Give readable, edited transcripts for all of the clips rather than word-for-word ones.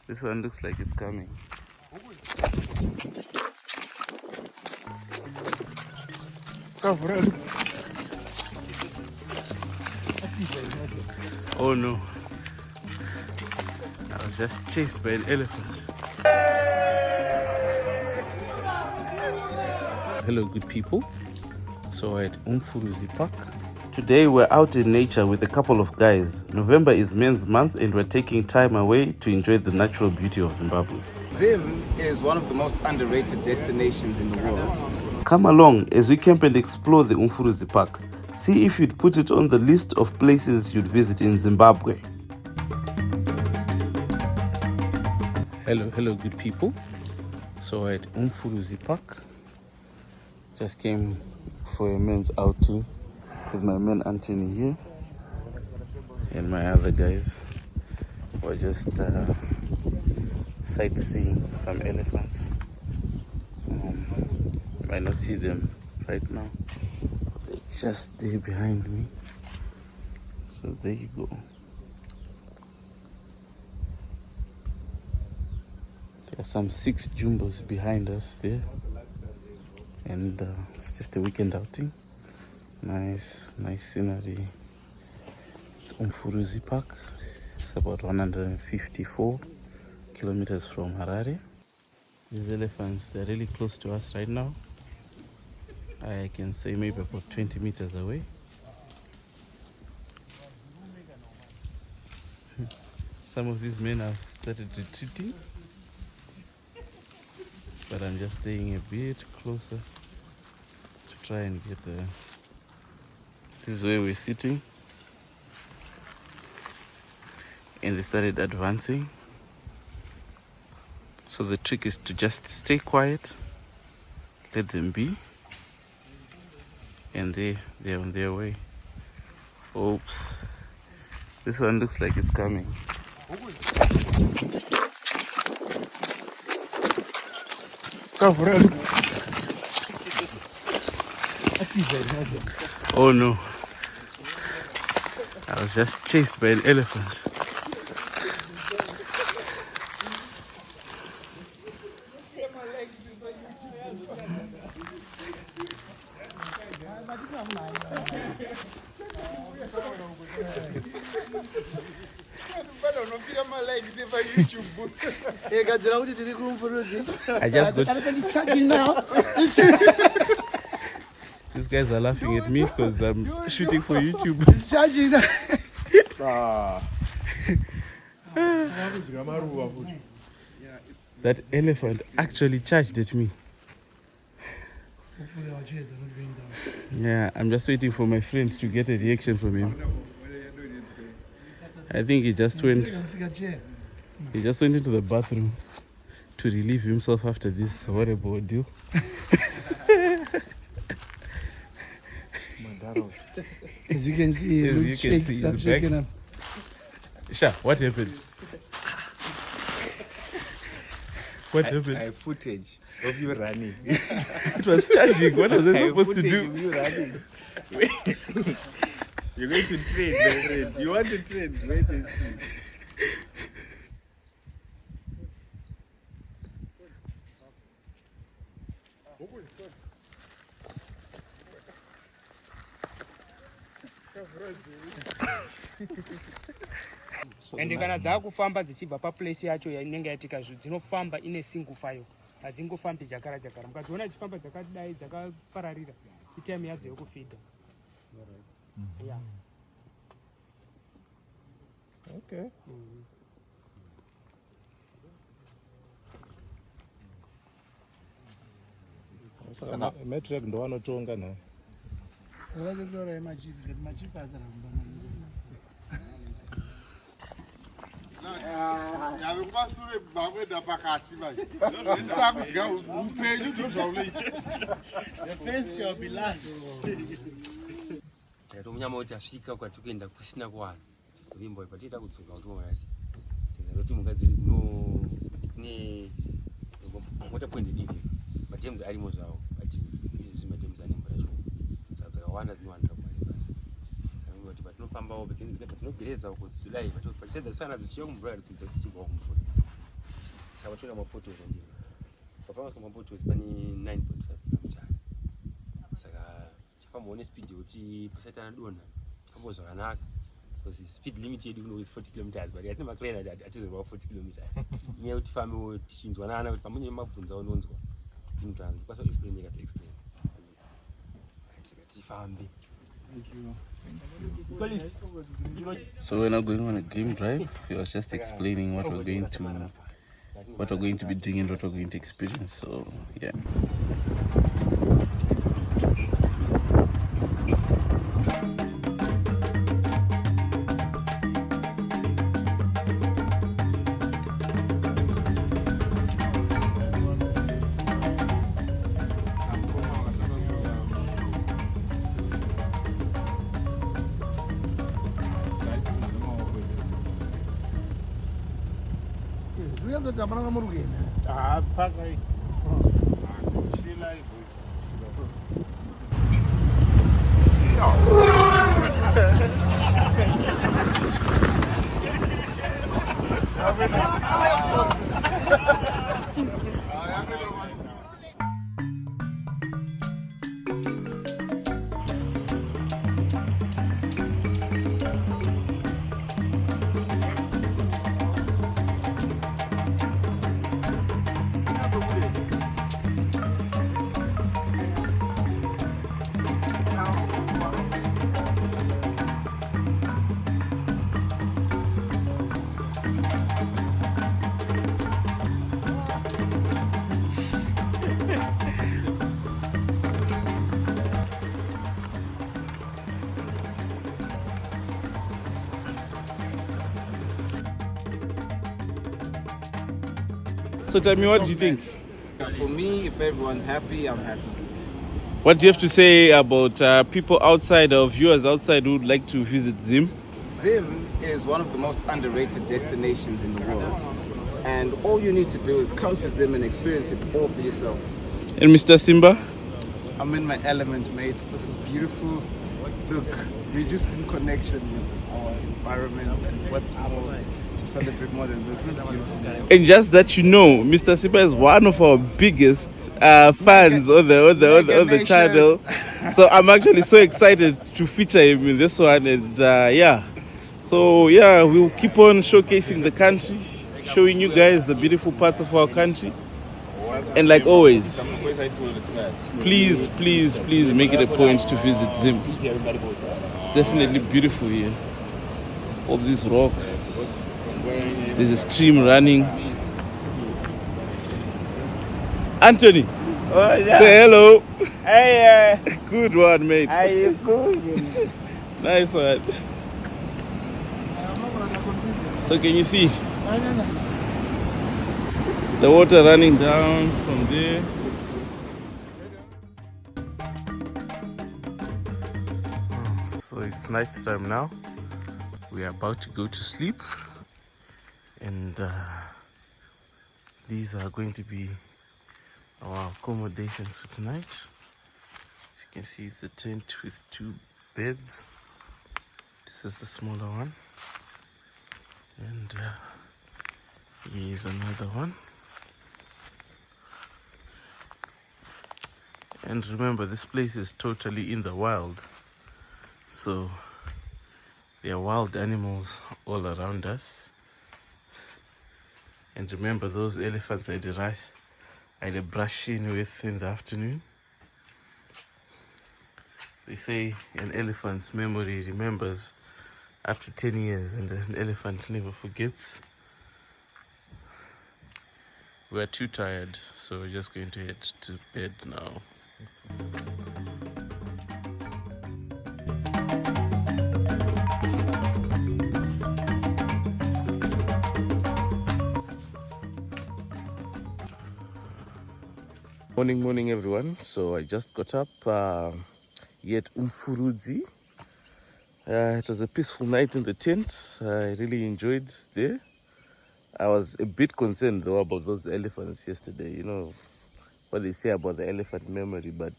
This one looks like it's coming. Oh no. I was just chased by an elephant. Hello good people. So we're at Umfuruzi Park. Today we're out in nature with a couple of guys. November is Men's Month and we're taking time away to enjoy the natural beauty of Zimbabwe. Zim is one of the most underrated destinations in the world. Come along as we camp and explore the Umfuruzi Park. See if you'd put it on the list of places you'd visit in Zimbabwe. Hello good people. So we're at Umfuruzi Park. Just came for a men's outing with my man Anthony here and my other guys. We're just sightseeing some elephants. You might not see them right now. They're just there behind me. So there you go. There are some 6 jumbos behind us there. And it's just a weekend outing. Nice scenery. It's Umfuruzi Park. It's about 154 kilometers from Harare. These elephants, they're really close to us right now. I can say maybe about 20 meters away. Some of these men have started retreating, but I'm just staying a bit closer to try and get a... This is where we're sitting, and they started advancing. So the trick is to just stay quiet, let them be, and they're on their way. Oops, this one looks like it's coming. Oh no. I was just chased by an elephant. I just got... These guys are laughing at me because I'm shooting for YouTube. It's charging now. That elephant actually charged at me. Yeah, I'm just waiting for my friend to get a reaction from him. I think he just went into the bathroom to relieve himself after this horrible ordeal. As you can see, he's back. Sha, what happened? What happened? I have footage of you running. It was charging. What was I supposed to do? You running. You're going to trade, my friend. You want to trade? Wait and see. And kana dzakufamba dzichibva paplace yacho inenge yatika dzinofamba ine single file hadzingofambi jakara mukadziona dzichifamba dzakadai dzakapararira itime yadzo yokufida. Yeah. Okay. Metric ndo wanotonga na. Wanatora machipa azara kumbana. Ya ngibasule bangwe dapakati manje. Isakudya upenyu ndozawuleita. The first shall be last. Munyama kuti asvika kwati kuenda kusina kuwana vimbo ipatita kudzoka kuti wasi sezaroti mugadziri ne mota point didi majames arimo zvawo ati izvi majames ane mvura zvawo dzakawanda dzinowanda kwari basi kuti patinofambawo patinogireza uko zidai patidza sana dzichiyo mvura dzichibva kumvura tabatora maphotos ndiyo pafamba maphotos pani 9.5 km saka chafamba speed kuti pasaitana dona fambo zvakanaka because speed limit yedu kuno is 40 km but yatina makrena atizorwa 40 km nyaya kuti fambe tichinzwanana kuti pamunye mabvunza unonzwa intrans kwasa explain to explain tifambe. So we're not going on a game drive. We was just explaining what we're going to be doing and what we're going to experience. So yeah. So tell me, what do you think? For me, if everyone's happy, I'm happy. What do you have to say about people outside of viewers outside who would like to visit Zim? Zim is one of the most underrated destinations in the world. And all you need to do is come to Zim and experience it all for yourself. And Mr. Simba? I'm in my element, mate. This is beautiful. Look, we're just in connection with our environment and what's more to celebrate more than this. This is beautiful. And just that you know, Mr. Simba is one of our biggest fans on the channel. So I'm actually so excited to feature him in this one. And yeah. So yeah, we'll keep on showcasing the country, showing you guys the beautiful parts of our country. And like always, please make it a point to visit Zim. It's definitely beautiful here. All these rocks. There's a stream running. Anthony, say hello. Hey, good one, mate. are you good? Nice one. So can you see the water running down from there? So it's night time now. We are about to go to sleep, and these are going to be our accommodations for tonight. As you can see, it's a tent with 2 beds. This is the smaller one, and here's another one. And remember, this place is totally in the wild, so there are wild animals all around us. And remember, those elephants I had a brush-in with in the afternoon. They say an elephant's memory remembers up to 10 years, and an elephant never forgets. We're too tired, so we're just going to head to bed now. Morning everyone. So I just got up here at Umfurudzi. It was a peaceful night in the tent. I really enjoyed there. I was a bit concerned though about those elephants yesterday, you know what they say about the elephant memory, but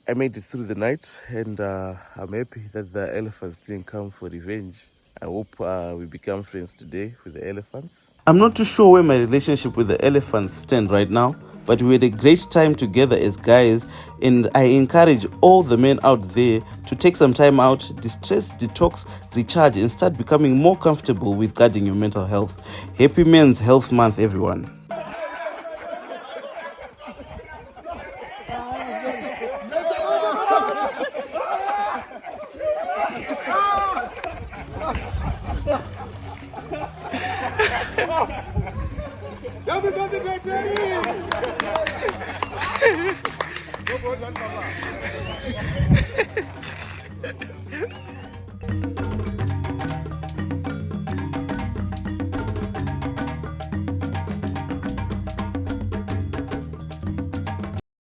I made it through the night, and I'm happy that the elephants didn't come for revenge. I hope we become friends today with the elephants. I'm not too sure where my relationship with the elephants stand right now, but we had a great time together as guys, and I encourage all the men out there to take some time out, distress, detox, recharge, and start becoming more comfortable with guarding your mental health. Happy Men's Health Month, everyone. Everybody,